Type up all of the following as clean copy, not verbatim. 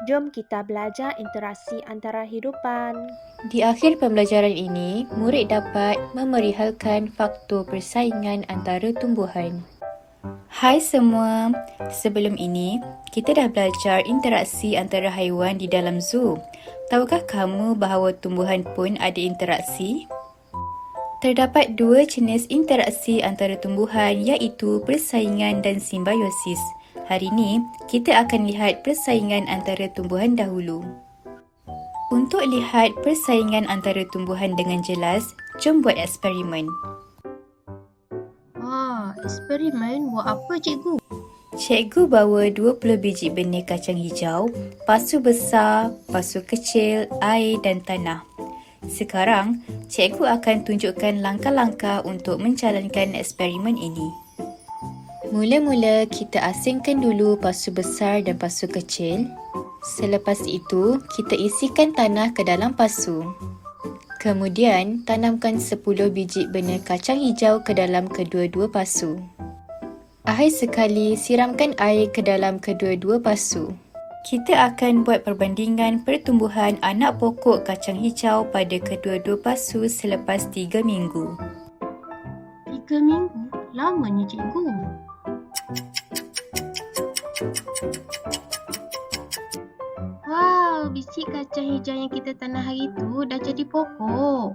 Jom kita belajar interaksi antara hidupan. Di akhir pembelajaran ini, murid dapat memerihalkan faktor persaingan antara tumbuhan. Hai semua, sebelum ini kita dah belajar interaksi antara haiwan di dalam zoo. Tahukah kamu bahawa tumbuhan pun ada interaksi? Terdapat dua jenis interaksi antara tumbuhan iaitu persaingan dan simbiosis. Hari ini, kita akan lihat persaingan antara tumbuhan dahulu. Untuk lihat persaingan antara tumbuhan dengan jelas, jom buat eksperimen. Eksperimen buat apa cikgu? Cikgu bawa 20 biji benih kacang hijau, pasu besar, pasu kecil, air dan tanah. Sekarang, cikgu akan tunjukkan langkah-langkah untuk menjalankan eksperimen ini. Mula-mula, kita asingkan dulu pasu besar dan pasu kecil. Selepas itu, kita isikan tanah ke dalam pasu. Kemudian, tanamkan 10 biji benih kacang hijau ke dalam kedua-dua pasu. Akhir sekali, siramkan air ke dalam kedua-dua pasu. Kita akan buat perbandingan pertumbuhan anak pokok kacang hijau pada kedua-dua pasu selepas 3 minggu. 3 minggu? Lamanya cikgu. Wow, biji kacang hijau yang kita tanam hari tu dah jadi pokok.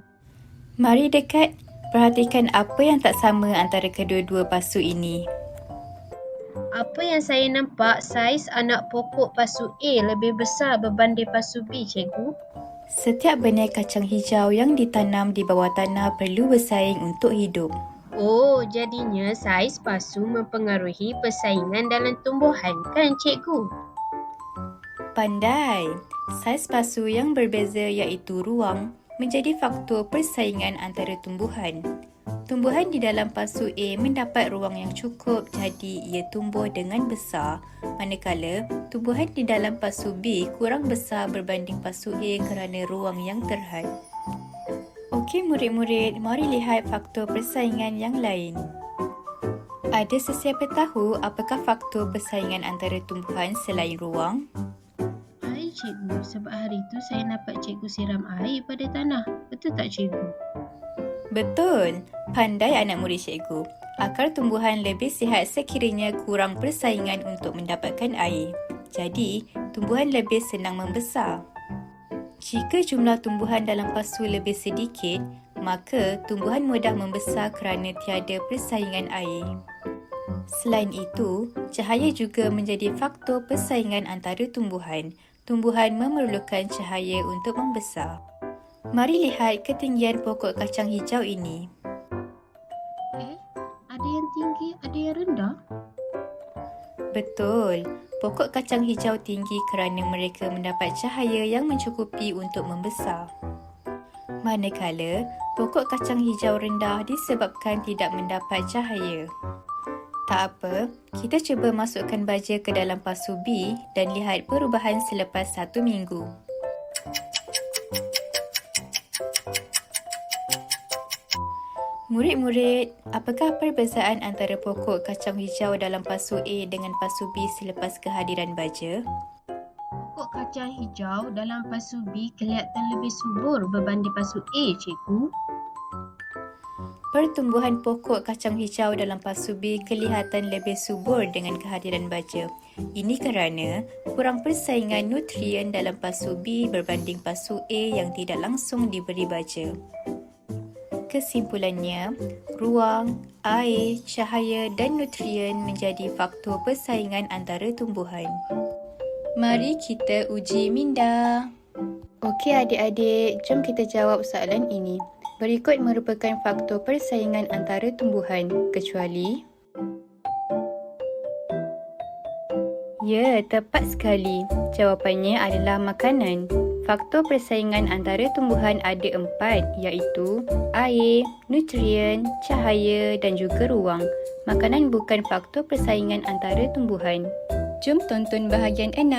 Mari dekat, perhatikan apa yang tak sama antara kedua-dua pasu ini. Apa yang saya nampak, saiz anak pokok pasu A lebih besar berbanding pasu B, cikgu. Setiap benih kacang hijau yang ditanam di bawah tanah perlu bersaing untuk hidup. Oh, jadinya saiz pasu mempengaruhi persaingan dalam tumbuhan, kan cikgu? Pandai! Saiz pasu yang berbeza iaitu ruang menjadi faktor persaingan antara tumbuhan. Tumbuhan di dalam pasu A mendapat ruang yang cukup jadi ia tumbuh dengan besar, manakala tumbuhan di dalam pasu B kurang besar berbanding pasu A kerana ruang yang terhad. Okey murid-murid, mari lihat faktor persaingan yang lain. Ada sesiapa tahu apakah faktor persaingan antara tumbuhan selain ruang? Air, cikgu. Sebab hari tu saya nampak cikgu siram air pada tanah. Betul tak, cikgu? Betul, pandai anak murid cikgu. Akar tumbuhan lebih sihat sekiranya kurang persaingan untuk mendapatkan air. Jadi, tumbuhan lebih senang membesar. Jika jumlah tumbuhan dalam pasu lebih sedikit, maka tumbuhan mudah membesar kerana tiada persaingan air. Selain itu, cahaya juga menjadi faktor persaingan antara tumbuhan. Tumbuhan memerlukan cahaya untuk membesar. Mari lihat ketinggian pokok kacang hijau ini. Ada yang tinggi, ada yang rendah? Betul, pokok kacang hijau tinggi kerana mereka mendapat cahaya yang mencukupi untuk membesar. Manakala, pokok kacang hijau rendah disebabkan tidak mendapat cahaya. Tak apa, kita cuba masukkan baja ke dalam pasu B dan lihat perubahan selepas 1 minggu. Murid-murid, apakah perbezaan antara pokok kacang hijau dalam pasu A dengan pasu B selepas kehadiran baja? Pokok kacang hijau dalam pasu B kelihatan lebih subur berbanding pasu A, cikgu. Pertumbuhan pokok kacang hijau dalam pasu B kelihatan lebih subur dengan kehadiran baja. Ini kerana kurang persaingan nutrien dalam pasu B berbanding pasu A yang tidak langsung diberi baja. Kesimpulannya, ruang, air, cahaya dan nutrien menjadi faktor persaingan antara tumbuhan. Mari kita uji minda. Okey adik-adik, jom kita jawab soalan ini. Berikut merupakan faktor persaingan antara tumbuhan, kecuali... Ya, tepat sekali. Jawapannya adalah makanan. Faktor persaingan antara tumbuhan ada 4 iaitu air, nutrien, cahaya dan juga ruang. Makanan bukan faktor persaingan antara tumbuhan. Jom tonton bahagian 6.